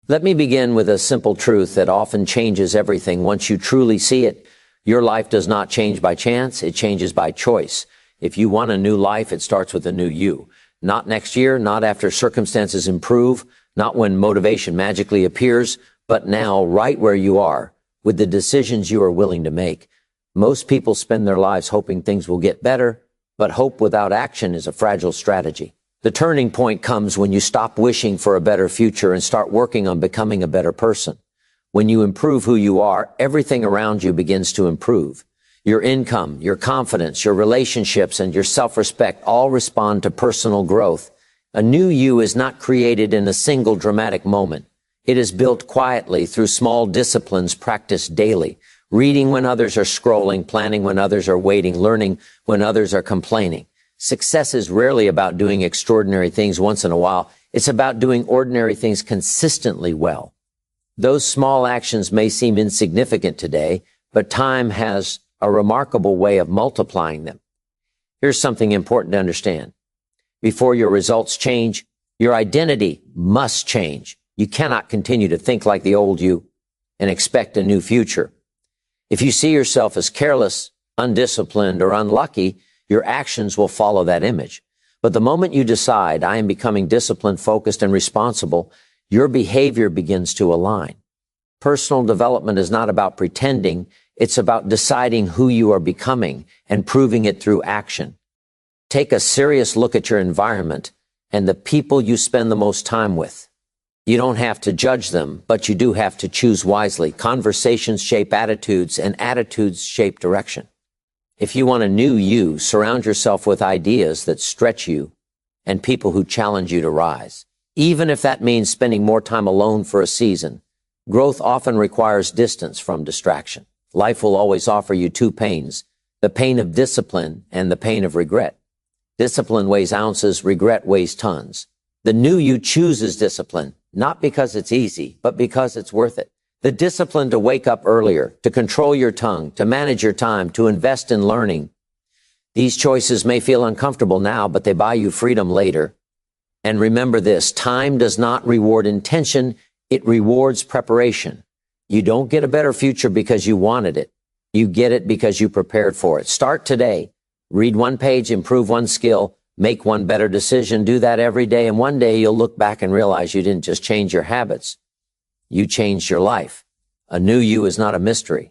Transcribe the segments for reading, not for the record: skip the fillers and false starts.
Let me begin with a simple truth that often changes everything. Once you truly see it, your life does not change by chance, it changes by choice. If you want a new life, it starts with a new you. Not next year, not after circumstances improve, not when motivation magically appears, but now, right where you are, with the decisions you are willing to make. Most people spend their lives hoping things will get better, but hope without action is a fragile strategy. The turning point comes when you stop wishing for a better future and start working on becoming a better person. When you improve who you are, everything around you begins to improve. Your income, your confidence, your relationships, and your self-respect all respond to personal growth. A new you is not created in a single dramatic moment. It is built quietly through small disciplines practiced daily. Reading when others are scrolling, planning when others are waiting, learning when others are complaining. Success is rarely about doing extraordinary things once in a while. It's about doing ordinary things consistently well. Those small actions may seem insignificant today, but time has a remarkable way of multiplying them. Here's something important to understand. Before your results change, your identity must change. You cannot continue to think like the old you and expect a new future. If you see yourself as careless, undisciplined, or unlucky, your actions will follow that image. But the moment you decide, I am becoming disciplined, focused, and responsible, your behavior begins to align. Personal development is not about pretending. It's about deciding who you are becoming and proving it through action. Take a serious look at your environment and the people you spend the most time with. You don't have to judge them, but you do have to choose wisely. Conversations shape attitudes, and attitudes shape direction. If you want a new you, surround yourself with ideas that stretch you and people who challenge you to rise. Even if that means spending more time alone for a season, growth often requires distance from distraction. Life will always offer you two pains, the pain of discipline and the pain of regret. Discipline weighs ounces, regret weighs tons. The new you chooses discipline, not because it's easy, but because it's worth it. The discipline to wake up earlier, to control your tongue, to manage your time, to invest in learning. These choices may feel uncomfortable now, but they buy you freedom later. And remember this, time does not reward intention, it rewards preparation. You don't get a better future because you wanted it. You get it because you prepared for it. Start today. Read one page, improve one skill, make one better decision. Do that every day, and one day you'll look back and realize you didn't just change your habits. You changed your life. A new you is not a mystery.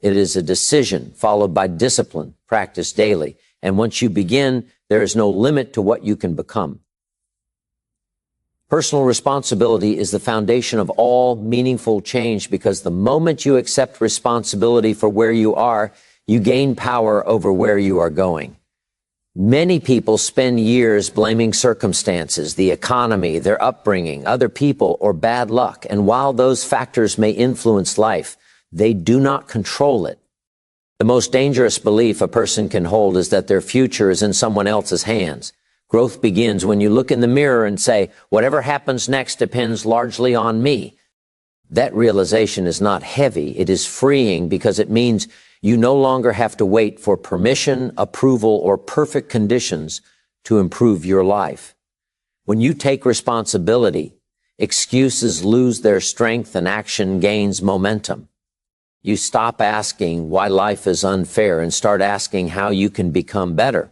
It is a decision followed by discipline, practiced daily. And once you begin, there is no limit to what you can become. Personal responsibility is the foundation of all meaningful change, because the moment you accept responsibility for where you are, you gain power over where you are going. Many people spend years blaming circumstances, the economy, their upbringing, other people, or bad luck. And while those factors may influence life, they do not control it. The most dangerous belief a person can hold is that their future is in someone else's hands. Growth begins when you look in the mirror and say, whatever happens next depends largely on me. That realization is not heavy. It is freeing, because it means you no longer have to wait for permission, approval, or perfect conditions to improve your life. When you take responsibility, excuses lose their strength and action gains momentum. You stop asking why life is unfair and start asking how you can become better.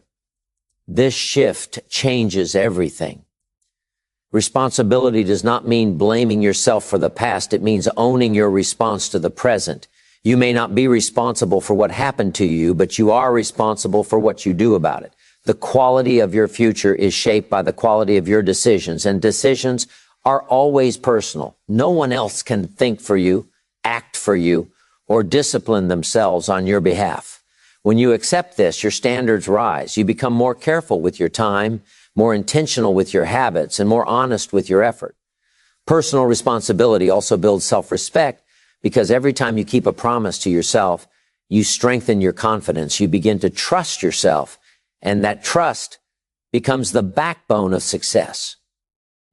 This shift changes everything. Responsibility does not mean blaming yourself for the past. It means owning your response to the present. You may not be responsible for what happened to you, but you are responsible for what you do about it. The quality of your future is shaped by the quality of your decisions, and decisions are always personal. No one else can think for you, act for you, or discipline themselves on your behalf. When you accept this, your standards rise. You become more careful with your time, more intentional with your habits, and more honest with your effort. Personal responsibility also builds self-respect, because every time you keep a promise to yourself, you strengthen your confidence. You begin to trust yourself, and that trust becomes the backbone of success.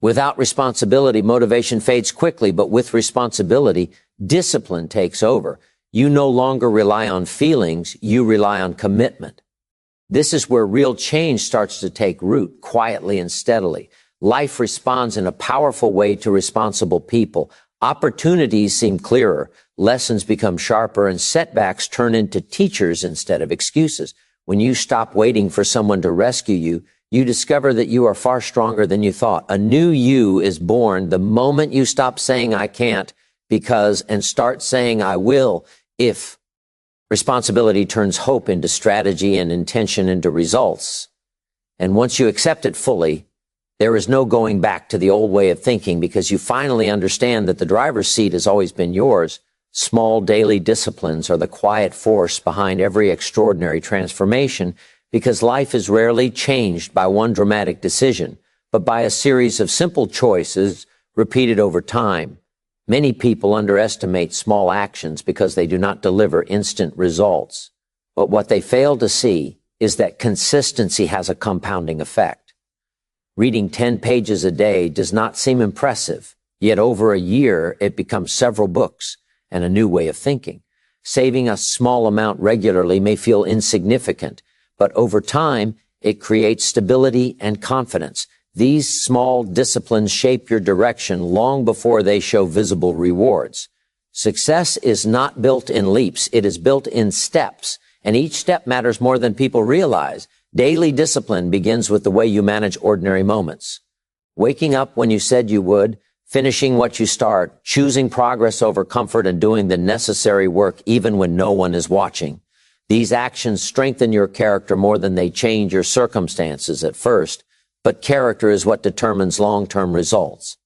Without responsibility, motivation fades quickly, but with responsibility, discipline takes over. You no longer rely on feelings, you rely on commitment. This is where real change starts to take root, quietly and steadily. Life responds in a powerful way to responsible people. Opportunities seem clearer, lessons become sharper, and setbacks turn into teachers instead of excuses. When you stop waiting for someone to rescue you, you discover that you are far stronger than you thought. A new you is born the moment you stop saying I can't because and start saying I will if. Responsibility turns hope into strategy and intention into results. And once you accept it fully, there is no going back to the old way of thinking because you finally understand that the driver's seat has always been yours. Small daily disciplines are the quiet force behind every extraordinary transformation because life is rarely changed by one dramatic decision, but by a series of simple choices repeated over time. Many people underestimate small actions because they do not deliver instant results. But what they fail to see is that consistency has a compounding effect. Reading 10 pages a day does not seem impressive, yet over a year it becomes several books and a new way of thinking. Saving a small amount regularly may feel insignificant, but over time, it creates stability and confidence. These small disciplines shape your direction long before they show visible rewards. Success is not built in leaps. It is built in steps, and each step matters more than people realize. Daily discipline begins with the way you manage ordinary moments. Waking up when you said you would, finishing what you start, choosing progress over comfort, and doing the necessary work even when no one is watching. These actions strengthen your character more than they change your circumstances at first, but character is what determines long-term results.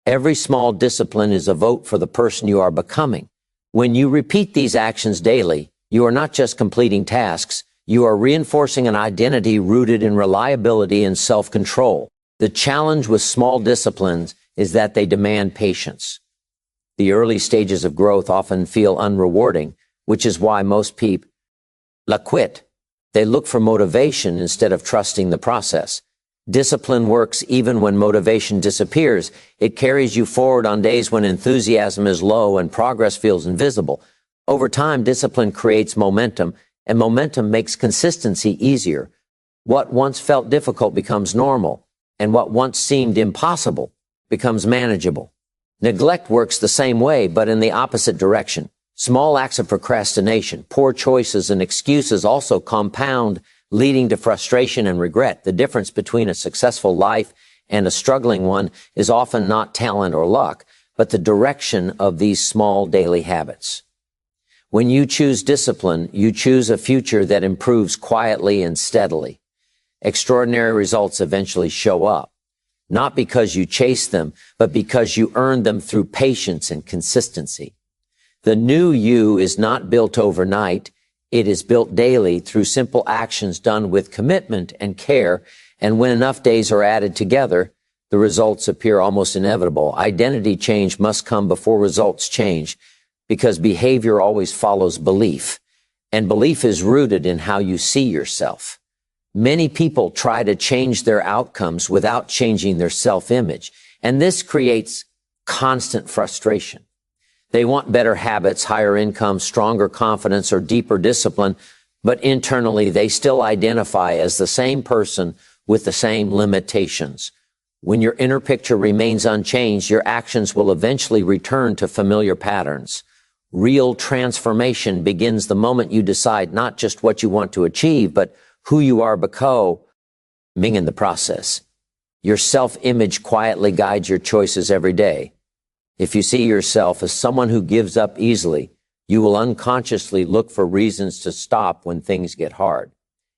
Every small discipline is a vote for the person you are becoming. When you repeat these actions daily, you are not just completing tasks, you are reinforcing an identity rooted in reliability and self-control. The challenge with small disciplines is that they demand patience. The early stages of growth often feel unrewarding, which is why most people quit. They look for motivation instead of trusting the process. Discipline works even when motivation disappears. It carries you forward on days when enthusiasm is low and progress feels invisible. Over time, discipline creates momentum, and momentum makes consistency easier. What once felt difficult becomes normal, and what once seemed impossible becomes manageable. Neglect works the same way, but in the opposite direction. Small acts of procrastination, poor choices, and excuses also compound, leading to frustration and regret. The difference between a successful life and a struggling one is often not talent or luck, but the direction of these small daily habits. When you choose discipline, you choose a future that improves quietly and steadily. Extraordinary results eventually show up, not because you chase them, but because you earn them through patience and consistency. The new you is not built overnight. It is built daily through simple actions done with commitment and care. And when enough days are added together, the results appear almost inevitable. Identity change must come before results change because behavior always follows belief. And belief is rooted in how you see yourself. Many people try to change their outcomes without changing their self-image. And this creates constant frustration. They want better habits, higher income, stronger confidence, or deeper discipline, but internally they still identify as the same person with the same limitations. When your inner picture remains unchanged, your actions will eventually return to familiar patterns. Real transformation begins the moment you decide not just what you want to achieve, but who you are becoming in the process. Your self-image quietly guides your choices every day. If you see yourself as someone who gives up easily, you will unconsciously look for reasons to stop when things get hard.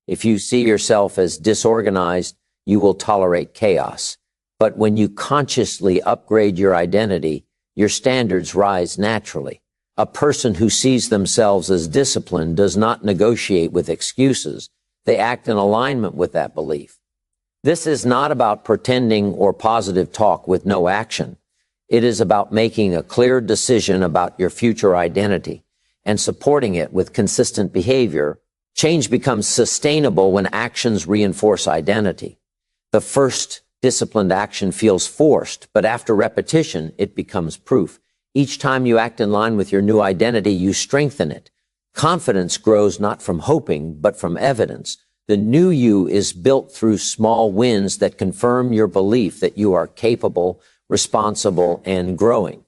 If you see yourself as disorganized, you will tolerate chaos. But when you consciously upgrade your identity, your standards rise naturally. A person who sees themselves as disciplined does not negotiate with excuses. They act in alignment with that belief. This is not about pretending or positive talk with no action. It is about making a clear decision about your future identity and supporting it with consistent behavior. Change becomes sustainable when actions reinforce identity. The first disciplined action feels forced, but after repetition, it becomes proof. Each time you act in line with your new identity, you strengthen it. Confidence grows not from hoping, but from evidence. The new you is built through small wins that confirm your belief that you are capable, responsible, and growing.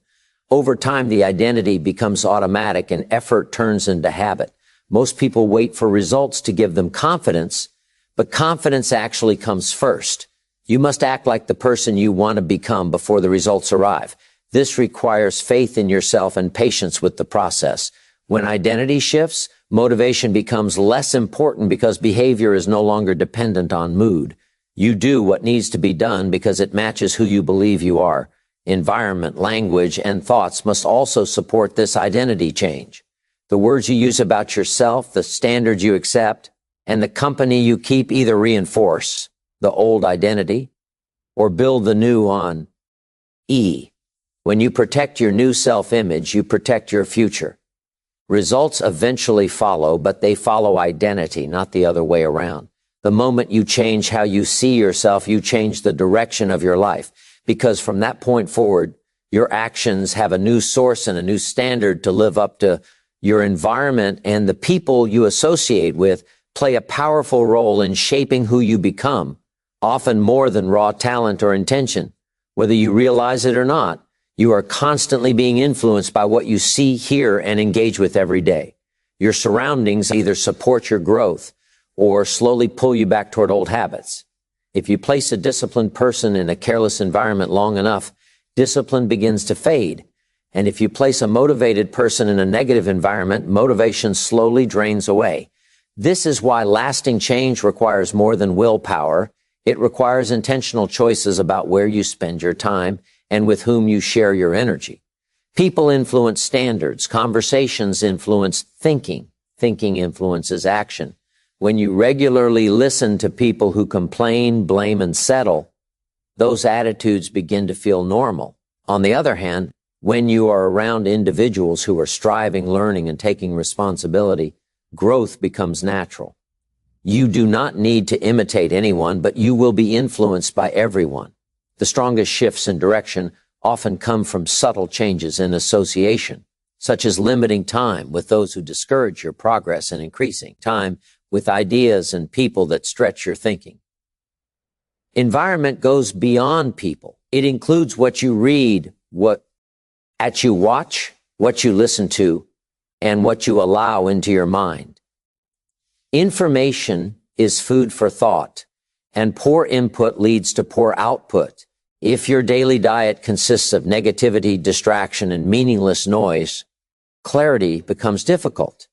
Over time, the identity becomes automatic and effort turns into habit. Most people wait for results to give them confidence, but confidence actually comes first. You must act like the person you want to become before the results arrive. This requires faith in yourself and patience with the process. When identity shifts, motivation becomes less important because behavior is no longer dependent on mood. You do what needs to be done because it matches who you believe you are. Environment, language, and thoughts must also support this identity change. The words you use about yourself, the standards you accept, and the company you keep either reinforce the old identity or build the new on E. When you protect your new self-image, you protect your future. Results eventually follow, but they follow identity, not the other way around. The moment you change how you see yourself, you change the direction of your life. Because from that point forward, your actions have a new source and a new standard to live up to. Your environment and the people you associate with play a powerful role in shaping who you become, often more than raw talent or intention. Whether you realize it or not, you are constantly being influenced by what you see, hear, and engage with every day. Your surroundings either support your growth or slowly pull you back toward old habits. If you place a disciplined person in a careless environment long enough, discipline begins to fade. And if you place a motivated person in a negative environment, motivation slowly drains away. This is why lasting change requires more than willpower. It requires intentional choices about where you spend your time and with whom you share your energy. People influence standards. Conversations influence thinking. Thinking influences action. When you regularly listen to people who complain, blame, and settle, those attitudes begin to feel normal. On the other hand, when you are around individuals who are striving, learning, and taking responsibility, growth becomes natural. You do not need to imitate anyone, but you will be influenced by everyone. The strongest shifts in direction often come from subtle changes in association, such as limiting time with those who discourage your progress and increasing time with ideas and people that stretch your thinking. Environment goes beyond people. It includes what you read, what you watch, what you listen to, and what you allow into your mind. Information is food for thought, and poor input leads to poor output. If your daily diet consists of negativity, distraction, and meaningless noise, clarity becomes difficult.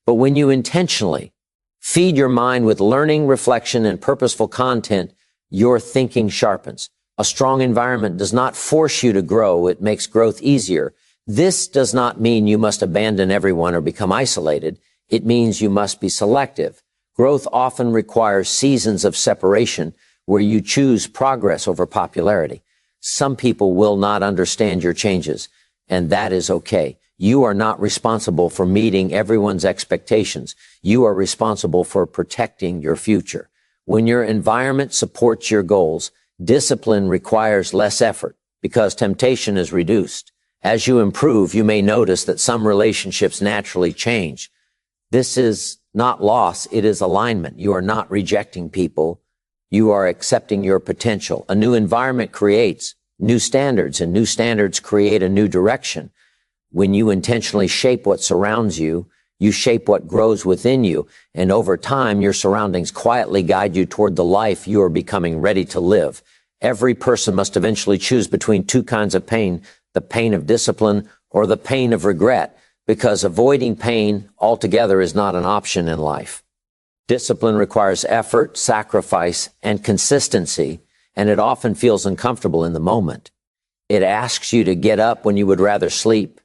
But when you intentionally feed your mind with learning, reflection, and purposeful content, your thinking sharpens. A strong environment does not force you to grow. It makes growth easier. This does not mean you must abandon everyone or become isolated. It means you must be selective. Growth often requires seasons of separation where you choose progress over popularity. Some people will not understand your changes, and that is okay. You are not responsible for meeting everyone's expectations. You are responsible for protecting your future. When your environment supports your goals, discipline requires less effort because temptation is reduced. As you improve, you may notice that some relationships naturally change. This is not loss, it is alignment. You are not rejecting people. You are accepting your potential. A new environment creates new standards, and new standards create a new direction. When you intentionally shape what surrounds you, you shape what grows within you, and over time, your surroundings quietly guide you toward the life you are becoming ready to live. Every person must eventually choose between two kinds of pain, the pain of discipline or the pain of regret, because avoiding pain altogether is not an option in life. Discipline requires effort, sacrifice, and consistency, and it often feels uncomfortable in the moment. It asks you to get up when you would rather sleep,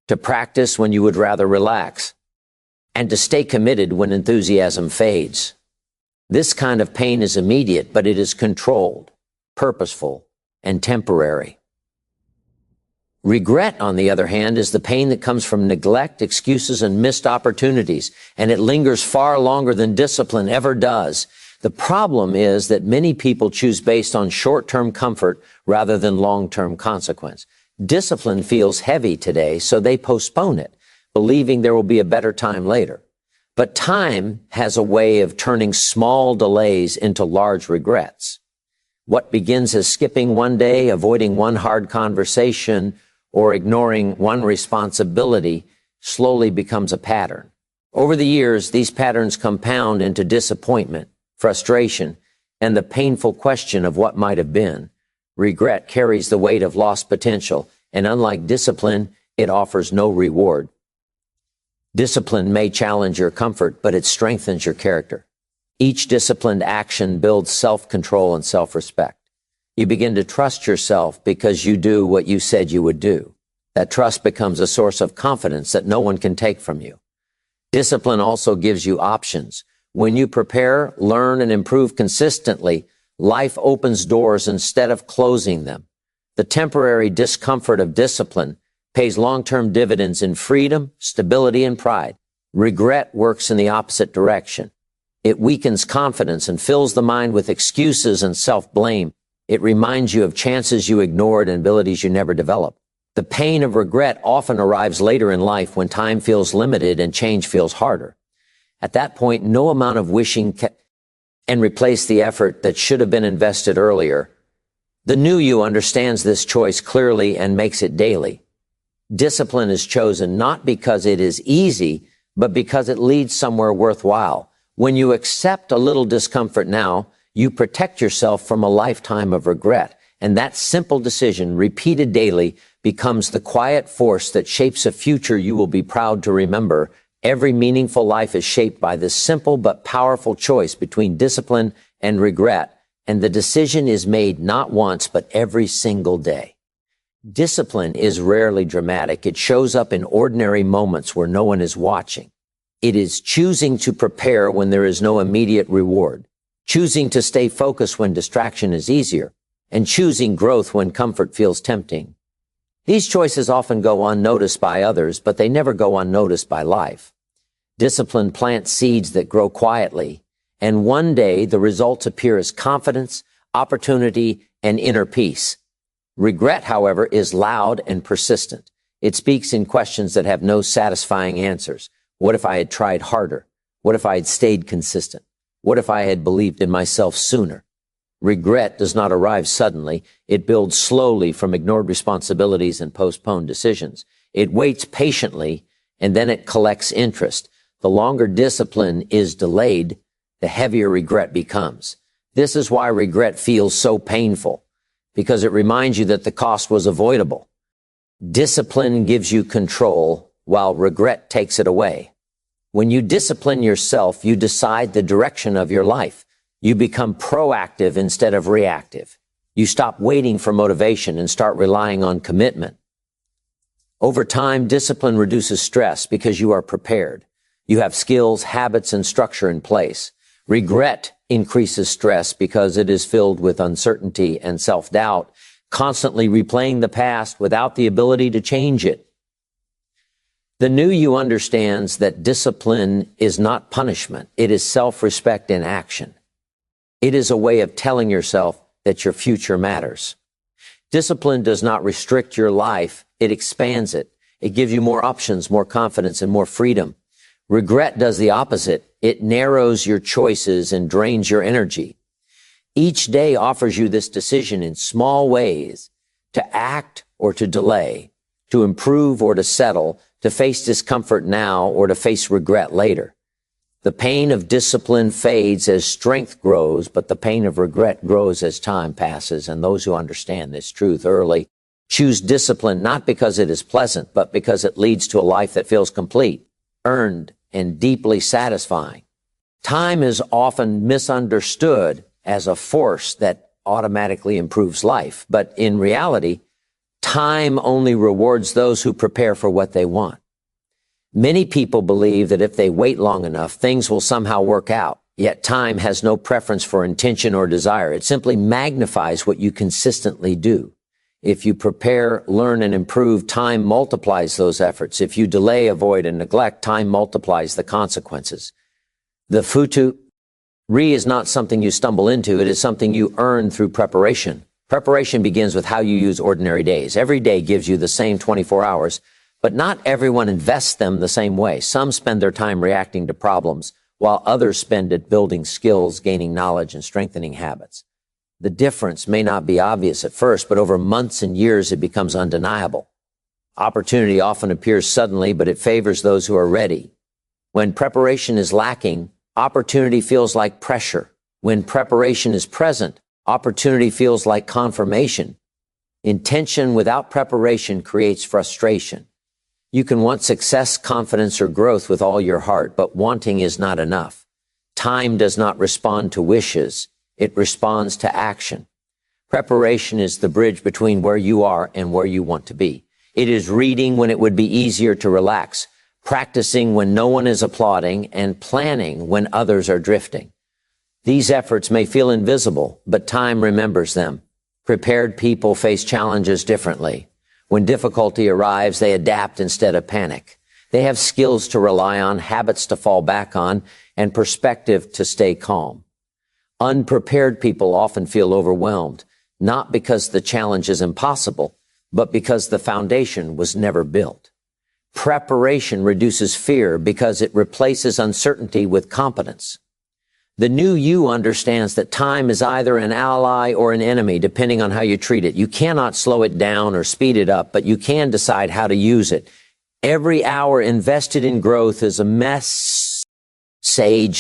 to practice when you would rather relax, and to stay committed when enthusiasm fades. This kind of pain is immediate, but it is controlled, purposeful, and temporary. Regret, on the other hand, is the pain that comes from neglect, excuses, and missed opportunities, and it lingers far longer than discipline ever does. The problem is that many people choose based on short-term comfort rather than long-term consequence. Discipline feels heavy today, so they postpone it, believing there will be a better time later. But time has a way of turning small delays into large regrets. What begins as skipping one day, avoiding one hard conversation, or ignoring one responsibility slowly becomes a pattern. Over the years, these patterns compound into disappointment, frustration, and the painful question of what might have been. Regret carries the weight of lost potential, and unlike discipline, it offers no reward. Discipline may challenge your comfort, but it strengthens your character. Each disciplined action builds self-control and self-respect. You begin to trust yourself because you do what you said you would do. That trust becomes a source of confidence that no one can take from you. Discipline also gives you options. When you prepare, learn, and improve consistently, life opens doors instead of closing them. The temporary discomfort of discipline pays long-term dividends in freedom, stability, and pride. Regret works in the opposite direction. It weakens confidence and fills the mind with excuses and self-blame. It reminds you of chances you ignored and abilities you never developed. The pain of regret often arrives later in life when time feels limited and change feels harder. At that point, no amount of wishing can replace the effort that should have been invested earlier. The new you understands this choice clearly and makes it daily. Discipline is chosen not because it is easy, but because it leads somewhere worthwhile. When you accept a little discomfort now, you protect yourself from a lifetime of regret. And that simple decision, repeated daily, becomes the quiet force that shapes a future you will be proud to remember. Every meaningful life is shaped by this simple but powerful choice between discipline and regret. And the decision is made not once, but every single day. Discipline is rarely dramatic. It shows up in ordinary moments where no one is watching. It is choosing to prepare when there is no immediate reward, choosing to stay focused when distraction is easier, and choosing growth when comfort feels tempting. These choices often go unnoticed by others, but they never go unnoticed by life. Discipline plants seeds that grow quietly, and one day the results appear as confidence, opportunity, and inner peace. Regret, however, is loud and persistent. It speaks in questions that have no satisfying answers. What if I had tried harder? What if I had stayed consistent? What if I had believed in myself sooner? Regret does not arrive suddenly. It builds slowly from ignored responsibilities and postponed decisions. It waits patiently, and then it collects interest. The longer discipline is delayed, the heavier regret becomes. This is why regret feels so painful, because it reminds you that the cost was avoidable. Discipline gives you control, while regret takes it away. When you discipline yourself, you decide the direction of your life. You become proactive instead of reactive. You stop waiting for motivation and start relying on commitment. Over time, discipline reduces stress because you are prepared. You have skills, habits, and structure in place. Regret increases stress because it is filled with uncertainty and self-doubt, constantly replaying the past without the ability to change it. The new you understands that discipline is not punishment. It is self-respect in action. It is a way of telling yourself that your future matters. Discipline does not restrict your life. It expands it. It gives you more options, more confidence, and more freedom. Regret does the opposite. It narrows your choices and drains your energy. Each day offers you this decision in small ways: to act or to delay, to improve or to settle, to face discomfort now or to face regret later. The pain of discipline fades as strength grows, but the pain of regret grows as time passes, and those who understand this truth early choose discipline not because it is pleasant, but because it leads to a life that feels complete, earned, and deeply satisfying. Time is often misunderstood as a force that automatically improves life, but in reality, time only rewards those who prepare for what they want. Many people believe that if they wait long enough, things will somehow work out. Yet time has no preference for intention or desire. It simply magnifies what you consistently do. If you prepare, learn, and improve, time multiplies those efforts. If you delay, avoid, and neglect, time multiplies the consequences. The futu re is not something you stumble into. It is something you earn through preparation. Preparation begins with how you use ordinary days. Every day gives you the same 24 hours, But not everyone invests them the same way. Some spend their time reacting to problems, while others spend it building skills, gaining knowledge, and strengthening habits. The difference may not be obvious at first, but over months and years it becomes undeniable. Opportunity often appears suddenly, but it favors those who are ready. When preparation is lacking, opportunity feels like pressure. When preparation is present, opportunity feels like confirmation. Intention without preparation creates frustration. You can want success, confidence, or growth with all your heart, but wanting is not enough. Time does not respond to wishes. It responds to action. Preparation is the bridge between where you are and where you want to be. It is reading when it would be easier to relax, practicing when no one is applauding, and planning when others are drifting. These efforts may feel invisible, but time remembers them. Prepared people face challenges differently. When difficulty arrives, they adapt instead of panic. They have skills to rely on, habits to fall back on, and perspective to stay calm. Unprepared people often feel overwhelmed, not because the challenge is impossible, but because the foundation was never built. Preparation reduces fear because it replaces uncertainty with competence. The new you understands that time is either an ally or an enemy, depending on how you treat it. You cannot slow it down or speed it up, but you can decide how to use it. Every hour invested in growth is a message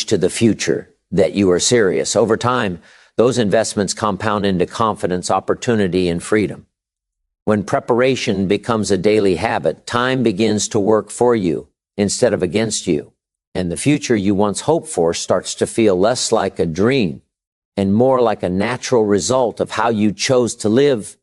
to the future that you are serious. Over time, those investments compound into confidence, opportunity, and freedom. When preparation becomes a daily habit, time begins to work for you instead of against you. And the future you once hoped for starts to feel less like a dream and more like a natural result of how you chose to live